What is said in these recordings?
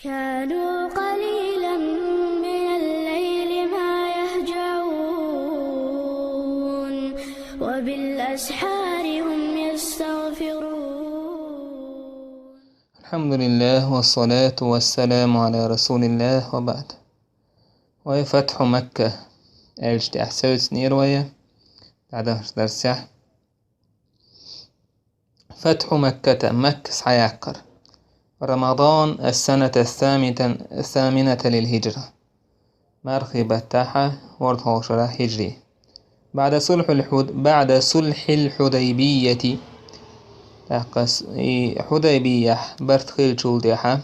كانوا قليلا من الليل ما يهجعون وبالأسحار هم يستغفرون. الحمد لله والصلاة والسلام على رسول الله وبعد. وفتح مكة ألشت أحسوت نيروية بعد درسح فتح مكة مكة سيعقر رمضان السنة الثامنة للهجرة مرخبة تاحة ورطوشرة هجري بعد صلح الحديبية حديبية برتخيل شولديحة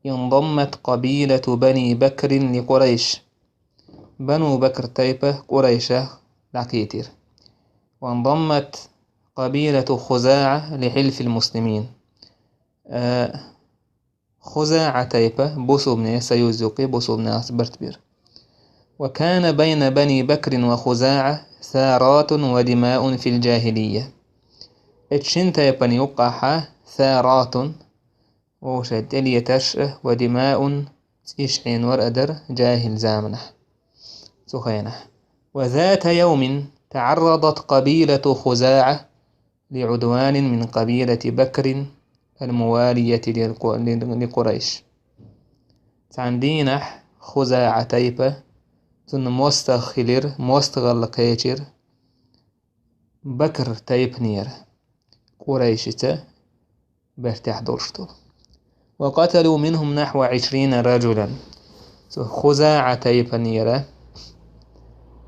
انضمت قبيلة بني بكر لقريش. بنو بكر تيبة قريشة لعكيتر. وانضمت قبيلة خزاعة لحلف المسلمين. خزاعة تيبة بوسو بن سيوزوقي بوسو بن برتبير. وكان بين بني بكر وخزاعة ثارات ودماء في الجاهلية. اتشن تيبني يقحة ثارات وشد اليتش ودماء تشعين ورأدر جاهل زامنه سخينه. وذات يوم تعرضت قبيلة خزاعة لعدوان من قبيلة بكر الموالية لقريش. تعندينح خزاعة تيبة تن مستخلر مستغلقيتر بكر تيب نير قريشته برتاح دورشتو. وقتلوا منهم نحو 20 رجلا. خزاعة تيب نيرة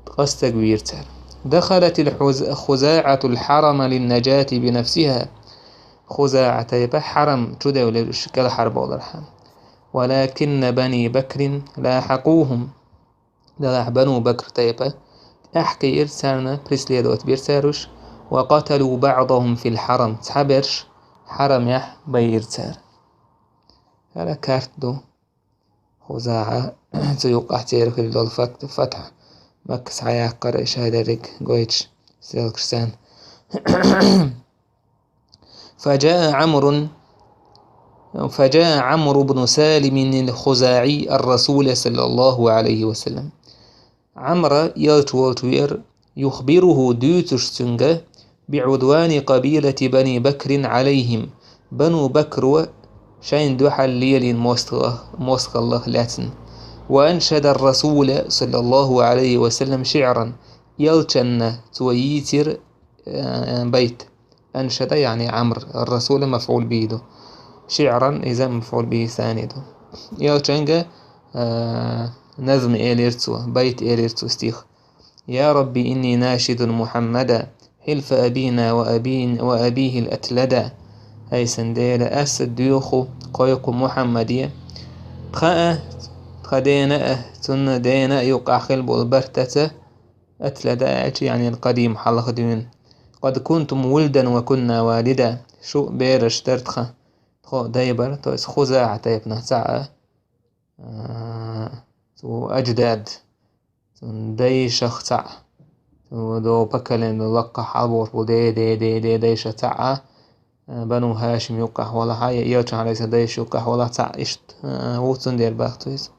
قستقويرتر. دخلت خزاعة الحرم للنجاة بنفسها. خزاعة تيب حرم تدول شكل حرب والرحم. ولكن بني بكر لاحقوهم. دلاح بنو بكر تيب أحكي إرسالنا بريسلي دوت بيرساروش. وقتلوا بعضهم في الحرم تحبرش حرم يح بيرسار. هذا كارت دو خزاعة سيوقع تيرك لدول فتح مكس حياة قرأ شهادة ريك قويتش سيلكسان. فجاء عمرو بن سالم الخزاعي الرسول صلى الله عليه وسلم. عمرو يلتوير يخبره دوتش سنجة بعدوان قبيلة بني بكر عليهم. بنو بكر شين دوحل ليل موسق الله لاتن. وأنشد الرسول صلى الله عليه وسلم شعرا يلتن تويتر بيت. أنشد يعني عمرو الرسول مفعول بيده شعرا إذا مفعول به ثانيده يلتنجة نظم إيليرتو بيت إيليرتو ستيخ. يا ربي إني ناشد محمدا حلف أبينا وأبيه الأتلدا. هاي سنديل أسد ديوخو قيق محمدية خدينا تن دينا يقع خلب البرتة أتلدا يعني القديم حلق دين. قد كنتم ولدا وكنا والدا شو بيرش ترتخ خو دايبر تويس خزاعة تيبنا ساعة تو أجداد داي شخصع دو بكلن لقى حبور ودي دي دي دي دي شتع بنو هاشم يقح ولا هاي يوتش على سدايش يقح ولا تع إشت ووتن دير باختويز.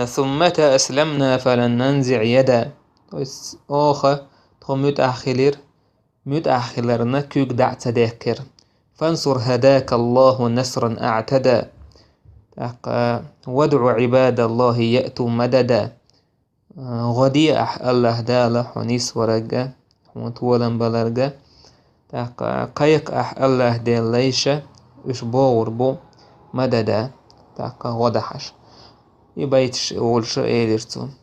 ثم أسلمنا فلن ننزع يدا. أوخا تخم متأخلرنا كيك دع تذكر. فانصر هداك الله نصرا أعتدى. وادع عباد الله يأتوا مددا. غدي الله داله حنيس ورقة وطولا بلرقة. قيق الله ديل ليشة إشبور بو مددا غدحش يبيتش أول شيء يرتون.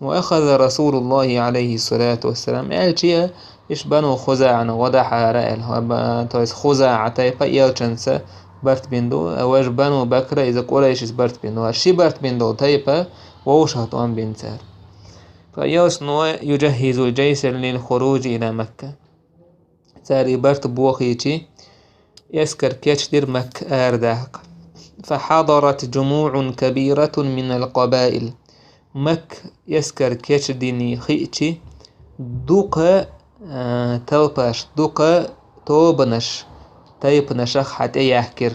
وأخذ رسول الله عليه الصلاة والسلام ألشيء إيش بنو خزاعة غدحة رأيل تويس خزاعة تيبا يلشنسة برت بندو أواج بنو بكرة إذا قريش برت بندو هالشي برت بندو تيبا ووش هطوان بنتار. فيوش نوع يجهز الجيش للخروج إلى مكة. تاري برت بوخيتي يسكر كيشدر مكة آرداق. فحضرت جموع كبيرة من القبائل. مك يسكر كيشدني خيتي دوقا توباش دوقا توبنش طيب نشخ حتى يحكر.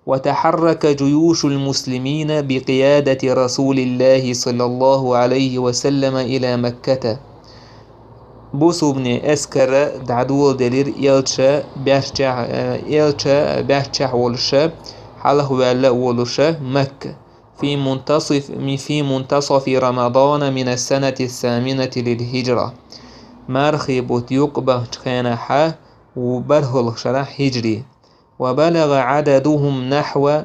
وتحرك جيوش المسلمين بقيادة رسول الله صلى الله عليه وسلم إلى مكة. بوسو بن أسكر دعدول دلير إلشا بيرجع ولشا حاله ولا ولشا مكة في منتصف رمضان من السنة 8 للهجرة. مارخي بوت يقبه خانحا وبرهل شرح هجري. وبلغ عددهم نحو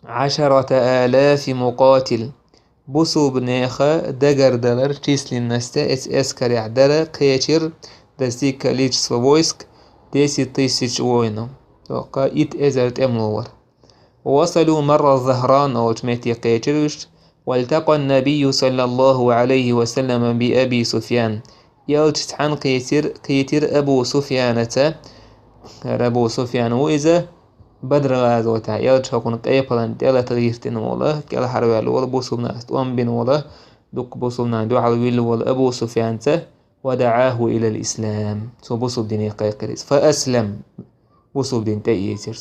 10,000 مقاتل. بوسو بنيخا دقر دلر تيسلي النستا اسكر يعدر قيتر دستيك ليج سوبويسك ديسي تيسيش وينو وقا ازرت املور. ووصلوا مرة الظهران او تميتي قيترش. والتقى النبي صلى الله عليه وسلم بأبي سفيان. يلتش عن قيتر أبو سفيان وإذا بدر غازوتا يلتش هكون قيبلان تيلا تغيرتين ولا كلا حربال ولا بوسوبنا استوان بين ولا دوك بوسوبنا دو علويل ولا أبو سفيان ودعاه إلى الإسلام. سو بوسوب ديني قيقريس فأسلم. بوسوب دين تأييسر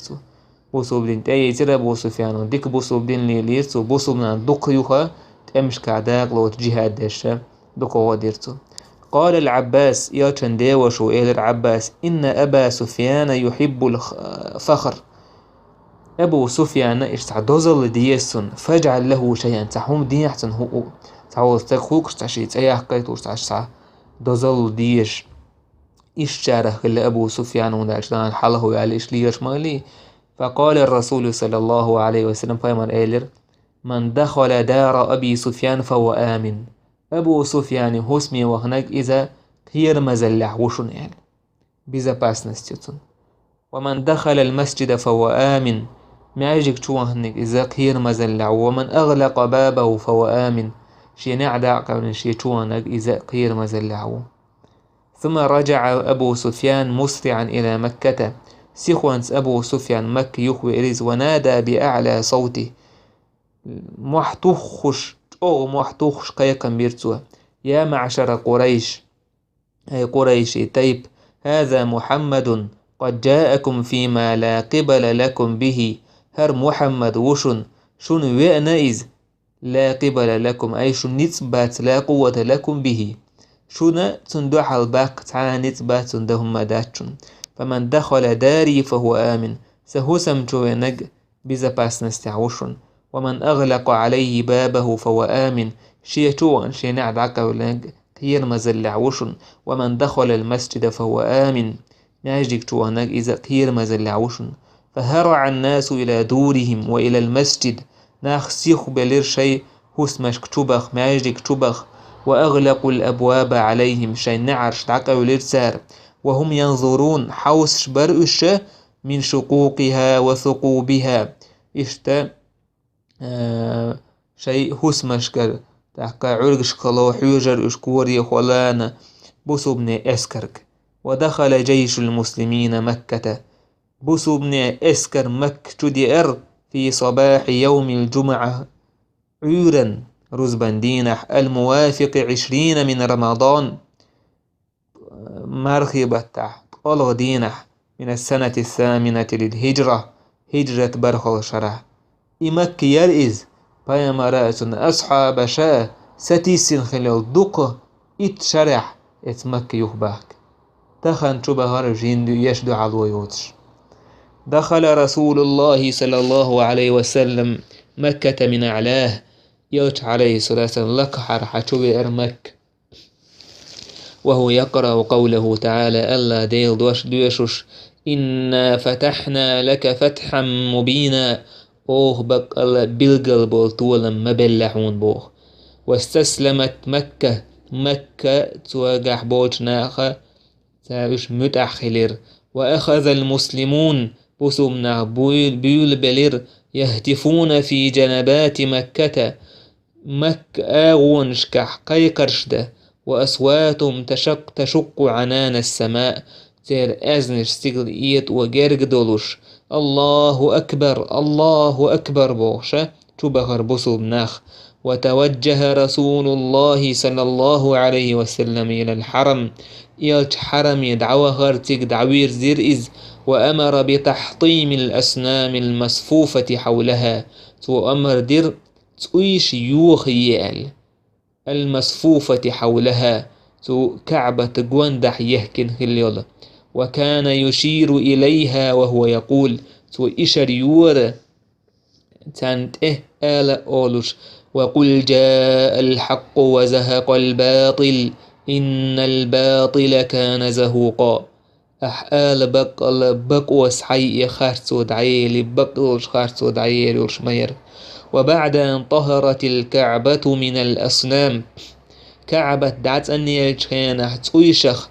بوسوب دين تأييسر أبو سفيان ديك بوسوب دين ليلير سو بوسوبنا دوك يوخا تأمش كعداق لو جهاد داشا دوك وديرتو. قال العباس يلتشن ديوشو إلى العباس إن أبا سفيان يحب الفخر. أبو سفيان استعدوزل ديسون فاجعل له شيئا تحوم دي أحسن هو تعوز تخوك تشيت أي حقيقة تشع دوزل ديش إشاره إلا أبو سفيان ونعشان حاله على إيش ليش مالي. فقال الرسول صلى الله عليه وسلم فيمن إيلر من دخل دار أبي سفيان فهو آمن. أبو سفيان هسمي وهناك إذا كير مزلح وشن يعني بيزا باسنستيتون. ومن دخل المسجد فهو آمن ما يجيك شو هناك إذا كير مزلح. ومن أغلق بابه فهو آمن شي نعدع قبل شي شو هناك إذا كير مزلح. ثم رجع أبو سفيان مسرعا إلى مكة. سيخوانس أبو سفيان مكة يخوي إريز ونادى بأعلى صوته محتوخش قيقا بيرتوا يا معشر قريش أي قريش تيب هذا محمد قد جاءكم فيما لا قبل لكم به. هر محمد وشن شن وئنئذ لا قبل لكم أي شن نتبات لا قوة لكم به شن تندوح الباق تعالى نتبات تندهم مداتشن. فمن دخل داري فهو آمن سهوسم جوينج بزباس نستعوشن. ومن أغلق عليه بابه فهو آمن شيتوان شينع دعكولنج كير مزلعوشن. ومن دخل المسجد فهو آمن ناجيك توانج إذا كير مزلعوشن. فهرع الناس إلى دورهم وإلى المسجد ناخسيخ بلير شيء هسمش كتبخ ماجيك كتبخ. وأغلقوا الأبواب عليهم شي نعرش دعكولير سار وهم ينظرون حوس شبرؤش من شقوقها وثقوبها إشتا شيء هسمش كر تحكا عرقش خلو حيوجر اشكوري خلانا بوسو بن اسكرك. ودخل جيش المسلمين مكة. بوسو بن اسكر مكة تدئر في صباح يوم الجمعة عورا رزبان دينح الموافق 20 من رمضان مرخبة تحت قلغ دينح من السنة 8 للهجرة هجرة برخل شرح. إمك يرئز بيما رأسن أصحاب شاء ستيسن خلال دقة اتشرح اتمك يخباك تخن شبهر جندو يشدو على يوتش. دخل رسول الله صلى الله عليه وسلم مكة من أعلاه يوت عليه الصلاة والسلام لقحر حشوي إرمك وهو يقرأ قوله تعالى ألا ديل دوشش إنا فتحنا لك فتحا مبينا أوه بق الله بلقل بولتولا مبلحون بوه. واستسلمت مكة تواجح بوش ناخا تاوش متأخلر. وأخذ المسلمون بسمنا بيول بلير يهتفون في جنبات مكة آغون شكح قيقرشده. وأصواتهم تشق عنان السماء تير أزنش استقل إيت وجرق دولوش الله أكبر الله أكبر بوشة تبخر بصل بناخ. وتوجه رسول الله صلى الله عليه وسلم إلى الحرم. إلت حرم يدعوه غرتك دعوير زير إز وأمر بتحطيم الأصنام المصفوفة حولها. تو أمر دير تؤيش يوخيال المصفوفة حولها. تو كعبة قوندح يهكن هليولا. وكان يشير إليها وهو يقول تو إشر يورا تانت آل أولوش. وقل جاء الحق وزهق الباطل إن الباطل كان زهوقا. آل بقوس حي خارتو دعيلي بقوش خارتو دعيلي وشمير. وبعد أن طهرت الكعبة من الأصنام كعبة دعت أني الشينة تويشخ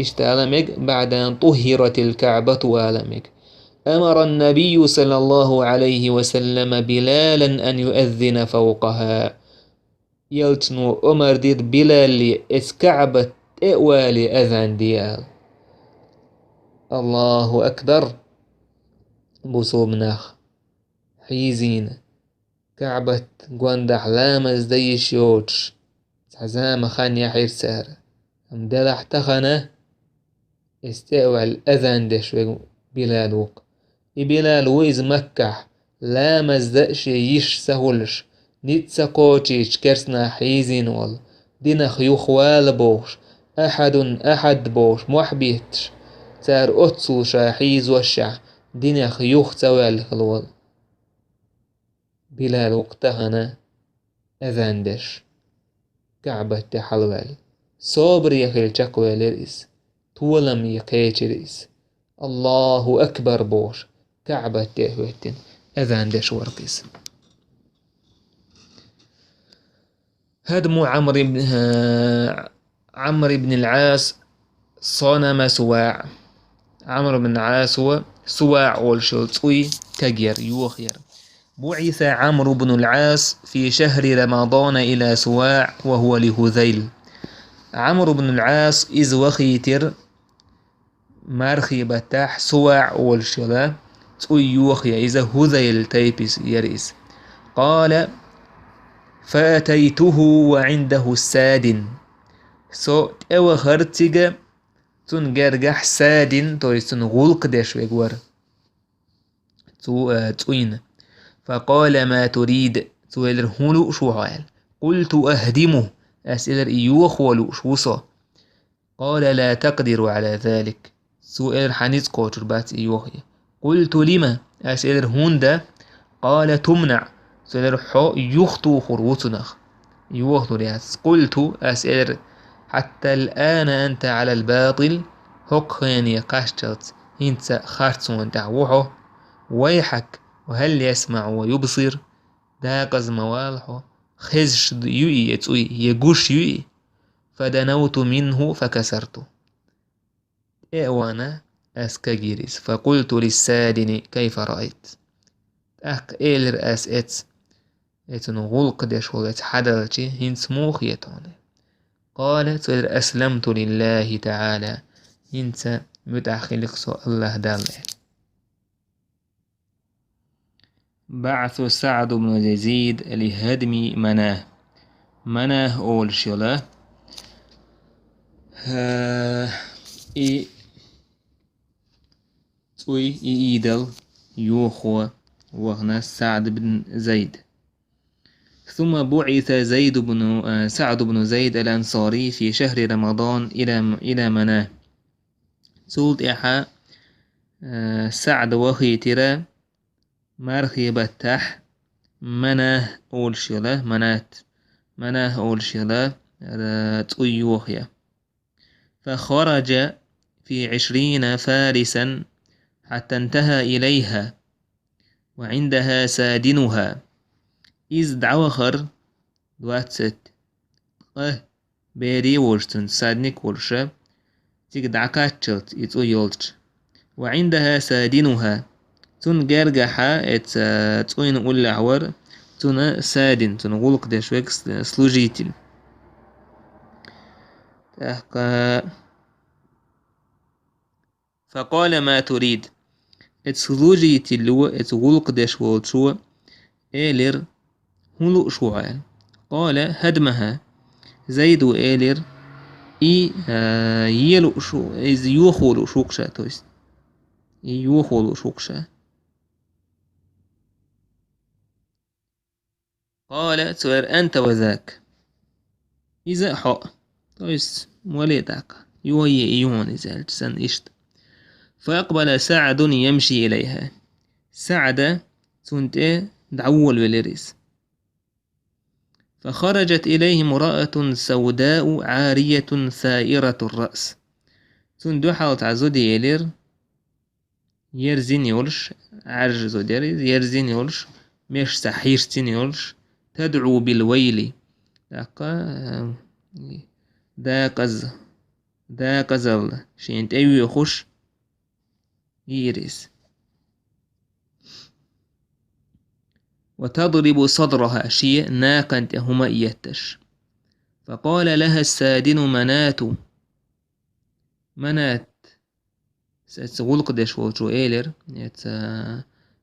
اشتعلمك بعد أن طهرت الكعبة والمك. أمر النبي صلى الله عليه وسلم بلالا أن يؤذن فوقها. يلتنو أمر دير بلال كعبة إقوالي أذن ديال. الله أكبر بصوبناخ حيزين كعبة قواندح لامز ديش يوتش تحزام خان يحير سهر امدلح تخنه استقوى الأذان دش بلال وق بلال ويز مكح لامز دأش يش سهولش نيتسا قوتيش كرسنا حيزين وال دينا خيوخ والبوش أحد بوش محبيتش تار أتسو شاحيز وشع دينا خيوخ توال خلوال بلال وقتهنا أذان دش كعبة تحلوال صبر يخيل شكوى لرئيس تولم يقيت رئيس الله أكبر بوش كعبة تهوتن أذان دش ورقيس. هدم عمرو بن العاص صنم سواع. عمرو بن العاص هو سواع والشلطوي كجير يوخير. بعث عمرو بن العاص في شهر رمضان إلى سواع وهو لهذيل. عمرو بن العاص إذ وخيتر مارخي بتاح سواع والشلا تقول يوخي إذا هذيل تيبس يرئيس. قال فأتيته وعنده السادن. سو أو خرتيجا تنجرجح سادن تويس تنغلق دش ويجور توين. فقال ما تريد تويلر هولو شوال. قلت أهدمه أسئلر إيوخ ولو شوصا. قال لا تقدر على ذلك سؤال حنيت قوتر بات إيوخي. قلت لما أسئلر هوندا. قال تمنع سؤال حو يخطو خروتنخ يوخطو رياس. قلت أسئلر حتى الآن أنت على الباطل هقيني قاشتت انت خارتون دعوحه ويحك وهل يسمع ويبصر داقز موالحه خزش يوئي يتوي يقوش يوئي. فدنوت منه فكسرته إعوانا أسكجيريس. فقلت للسادن كيف رأيت أك إيلر أسئت غلق ديش ولت حدلتي هنس موخيتوني. قالت أسلمت لله تعالى انت متأخلق سو الله دالله. بعث سعد بن يزيد لهدم مناه أول شلا توي إيدل يوخو وهنا سعد بن زيد. ثم بعث سعد بن زيد الأنصاري في شهر رمضان إلى مناه. سولت إحا سعد وخي ترى مارخي بتاح مناه أول شلا مناه أول شلا تؤي وخيا. فخرج في 20 فارسا حتى انتهى إليها وعندها سادنها. إذ دعوخر دوات ست بيري ورشتن سادنك ورشة تيك دعكاتشلت يتو يولتش. وعندها سادنها تن جرجحا تقوين أول عور تن سادن تن غلق دشوك سلوجيتل. فقال ما تريد اتسلوجيتل لو اتغلق دشوك شو إيلر هلو شوال. قال هدمها زيد إيلر يلو شو إز يوخولو شوك شاتوست يوخول شوكشا. قال سوير أنت وذاك إذا حق تويس وليدك يوهي إيون إذا سن إشت. فأقبل سعد يمشي إليها. سعد سنت دعول بالريس. فخرجت إليه امرأة سوداء عارية ثائرة الرأس. سندو حاولت عزودي يلير يرزين يولش عرج زوديريز يرزين يولش مش سحيرتين يولش تدعو بالويل. دا قزل شينت أيوي يخش يريس. وتضرب صدرها شيء ناقنت هما يتش. فقال لها السادن منات ستغلق داش وجو إيلر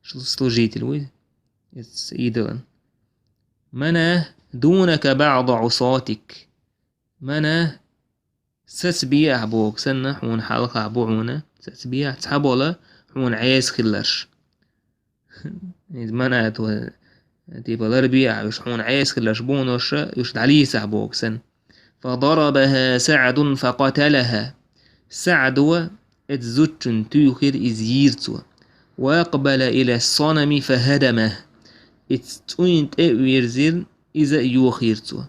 شو سلوجيت الويد إيدرن مناه دونك بعض عصاتك. مناه سسبيع بوك سنة حون حلقة بوعونة سسبيع تحبولا حون عيس خلرش. منات تيبا الربيع يشحون عيس خلرش بونوش يشد عليه سحبوك سن. فضربها سعد فقتلها. سعد اتزوجن تيوخير إزيرتو. وأقبل إلى الصنم فهدمه. اتسوينت ويرزير إذا يوخيرتو.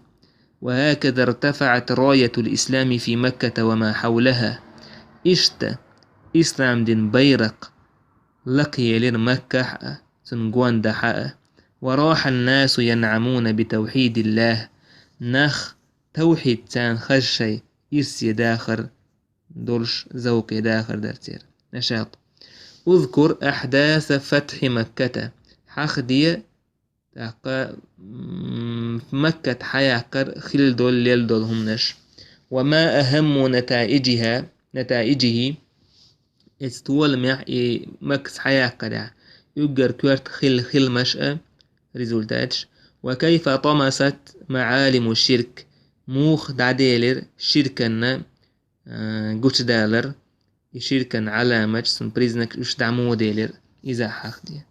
وهكذا ارتفعت راية الإسلام في مكة وما حولها. إشت إسلام دين بيرق لقي للمكة سنقوان دحاء. وراح الناس ينعمون بتوحيد الله. نخ توحيد تان خشي يرسي داخر دولش زوقي داخر درتير نشاط. اذكر أحداث فتح مكة. حخدية مكة حياكر خل دول ليل دول همنش. وما أهم نتائجه استول مكس حياكر يقر كورت خل مشأة ريزولتاتش. وكيف طمست معالم الشرك موخ دعديلر شركنا قوش دالر شركا علامة سنبريزنك وش دعمو ديلر إذا حخدي.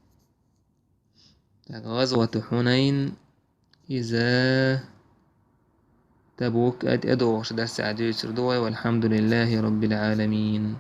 غزوة حنين إذا تبوك أدوش درس عدو سردوي. والحمد لله رب العالمين.